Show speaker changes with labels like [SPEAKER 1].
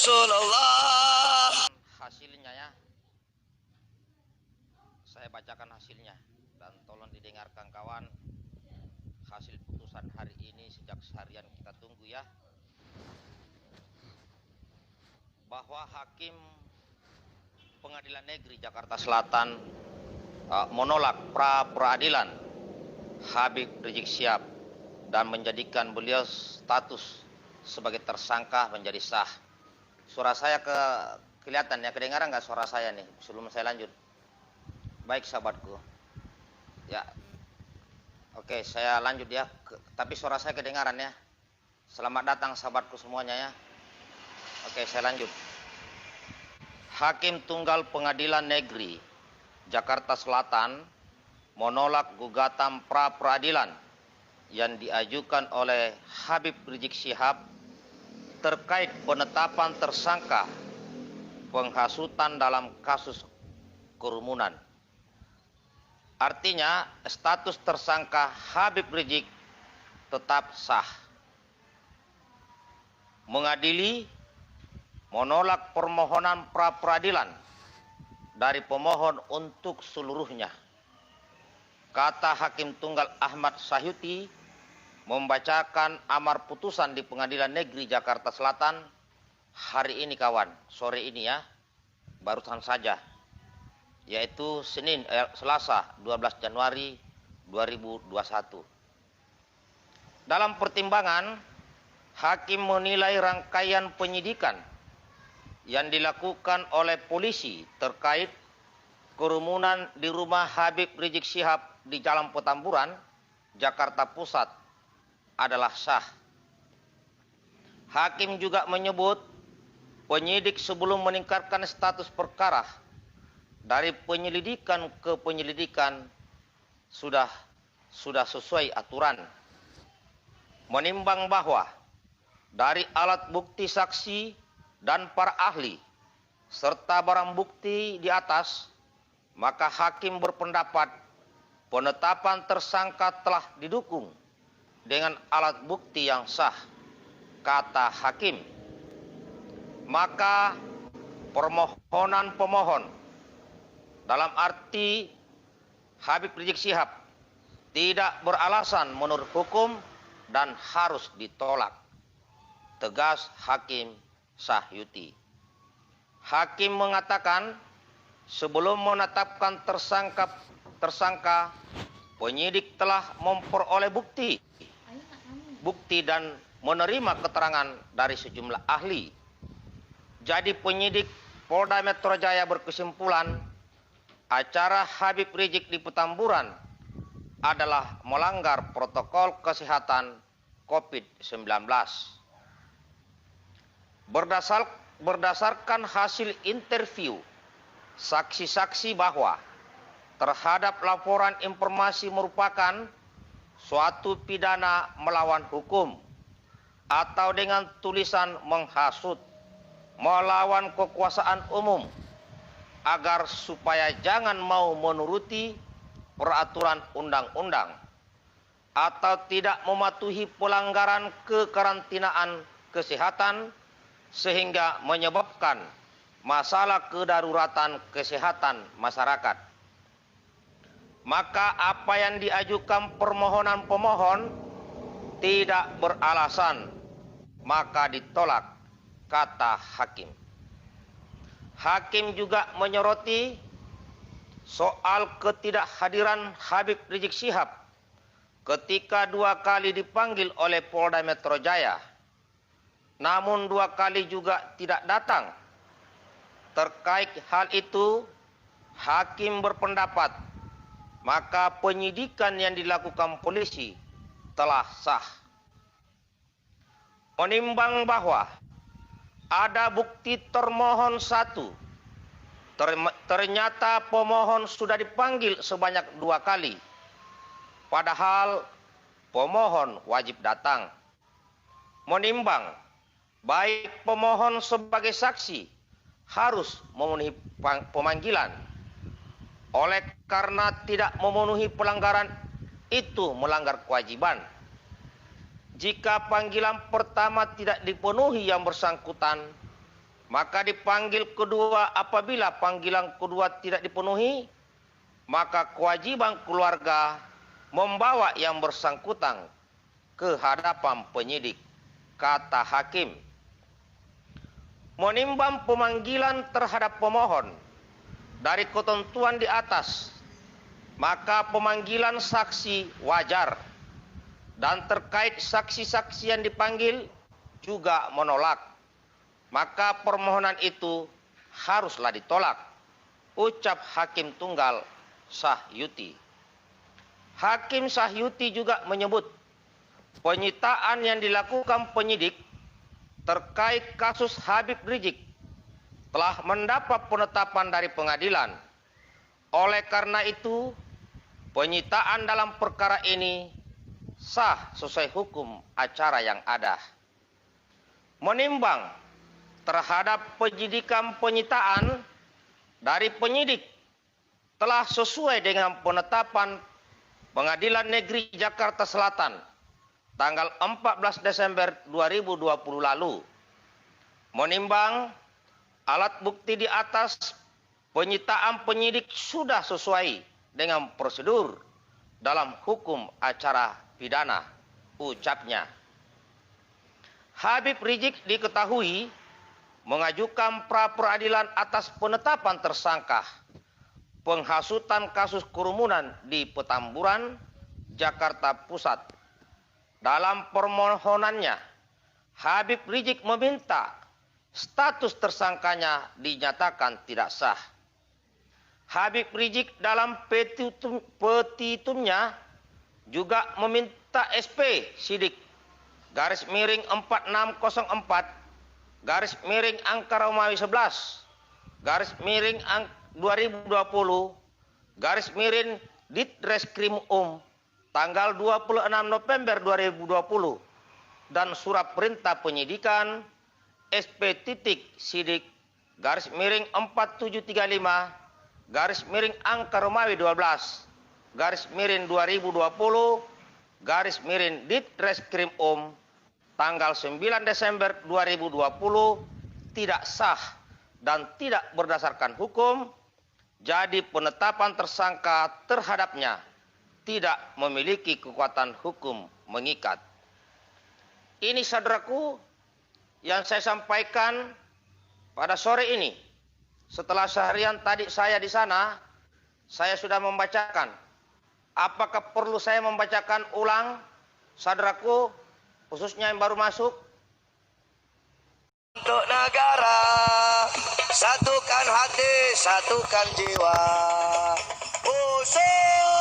[SPEAKER 1] Rasulullah.
[SPEAKER 2] Hasilnya ya, saya bacakan hasilnya dan tolong didengarkan kawan. Hasil putusan hari ini sejak seharian kita tunggu ya, bahwa Hakim Pengadilan Negeri Jakarta Selatan menolak pra peradilan Habib Rizik Syihab dan menjadikan beliau status sebagai tersangka menjadi sah. Suara saya kelihatan ya, kedengaran nggak suara saya nih sebelum saya lanjut? Baik sahabatku. Ya, oke, saya lanjut ya. Tapi suara saya kedengaran ya. Selamat datang sahabatku semuanya ya. Oke, saya lanjut. Hakim Tunggal Pengadilan Negeri Jakarta Selatan menolak gugatan pra peradilan yang diajukan oleh Habib Rizik Syihab terkait penetapan tersangka penghasutan dalam kasus kerumunan. Artinya status tersangka Habib Rizik tetap sah. Mengadili menolak permohonan pra peradilan dari pemohon untuk seluruhnya. Kata Hakim Tunggal Ahmad Sahyuti membacakan amar putusan di Pengadilan Negeri Jakarta Selatan hari ini kawan, sore ini ya, barusan saja, yaitu Selasa 12 Januari 2021. Dalam pertimbangan, Hakim menilai rangkaian penyidikan yang dilakukan oleh polisi terkait kerumunan di rumah Habib Rizik Syihab di Jalan Petamburan, Jakarta Pusat adalah sah. Hakim juga menyebut penyidik sebelum meningkatkan status perkara dari penyelidikan ke penyelidikan sudah sesuai aturan. Menimbang bahwa dari alat bukti saksi dan para ahli serta barang bukti di atas, maka hakim berpendapat penetapan tersangka telah didukung dengan alat bukti yang sah. Kata hakim, maka permohonan pemohon dalam arti Habib Rizik Syihab tidak beralasan menurut hukum dan harus ditolak. Tegas Hakim Sahyuti. Hakim mengatakan sebelum menetapkan tersangka, penyidik telah memperoleh bukti dan menerima keterangan dari sejumlah ahli. Jadi penyidik Polda Metro Jaya berkesimpulan acara Habib Rizik di Petamburan adalah melanggar protokol kesehatan COVID-19. Berdasarkan hasil interview saksi-saksi bahwa terhadap laporan informasi merupakan suatu pidana melawan hukum atau dengan tulisan menghasut, melawan kekuasaan umum agar supaya jangan mau menuruti peraturan undang-undang atau tidak mematuhi pelanggaran kekarantinaan kesehatan sehingga menyebabkan masalah kedaruratan kesehatan masyarakat. Maka apa yang diajukan permohonan pemohon tidak beralasan, maka ditolak, kata hakim. Hakim juga menyoroti soal ketidakhadiran Habib Rizik Syihab ketika 2 kali dipanggil oleh Polda Metro Jaya, namun 2 kali juga tidak datang. Terkait hal itu, hakim berpendapat maka penyidikan yang dilakukan polisi telah sah. Menimbang bahwa ada bukti termohon 1, ternyata pemohon sudah dipanggil sebanyak 2 kali, padahal pemohon wajib datang. Menimbang baik pemohon sebagai saksi harus memenuhi pemanggilan. Oleh karena tidak memenuhi pelanggaran itu melanggar kewajiban. Jika panggilan pertama tidak dipenuhi yang bersangkutan, maka dipanggil kedua. Apabila panggilan kedua tidak dipenuhi, maka kewajiban keluarga membawa yang bersangkutan ke hadapan penyidik, kata hakim. Menimbang pemanggilan terhadap pemohon dari ketentuan di atas, maka pemanggilan saksi wajar, dan terkait saksi-saksi yang dipanggil juga menolak, maka permohonan itu haruslah ditolak, ucap Hakim Tunggal Sahyuti. Hakim Sahyuti juga menyebut penyitaan yang dilakukan penyidik terkait kasus Habib Rizik telah mendapat penetapan dari pengadilan. Oleh karena itu, penyitaan dalam perkara ini sah sesuai hukum acara yang ada. Menimbang terhadap penyidikan penyitaan dari penyidik telah sesuai dengan penetapan Pengadilan Negeri Jakarta Selatan tanggal 14 Desember 2020 lalu. Menimbang alat bukti di atas, penyitaan penyidik sudah sesuai dengan prosedur dalam hukum acara pidana, ucapnya. Habib Rizik diketahui mengajukan pra peradilan atas penetapan tersangka penghasutan kasus kerumunan di Petamburan, Jakarta Pusat. Dalam permohonannya, Habib Rizik meminta status tersangkanya dinyatakan tidak sah. Habib Rizik dalam petitumnya juga meminta SP Sidik garis miring 4604 garis miring angka Romawi 11 garis miring 2020 garis miring Ditreskrim tanggal 26 November 2020 dan surat perintah penyidikan SP Sidik garis miring 4735 garis miring angka Romawi 12 garis miring 2020 garis miring Ditreskrim tanggal 9 Desember 2020 tidak sah dan tidak berdasarkan hukum. Jadi penetapan tersangka terhadapnya tidak memiliki kekuatan hukum mengikat. Ini saudaraku yang saya sampaikan pada sore ini. Setelah seharian tadi saya di sana, saya sudah membacakan. Apakah perlu saya membacakan ulang, saudaraku, khususnya yang baru masuk?
[SPEAKER 1] Untuk negara, satukan hati, satukan jiwa. Usul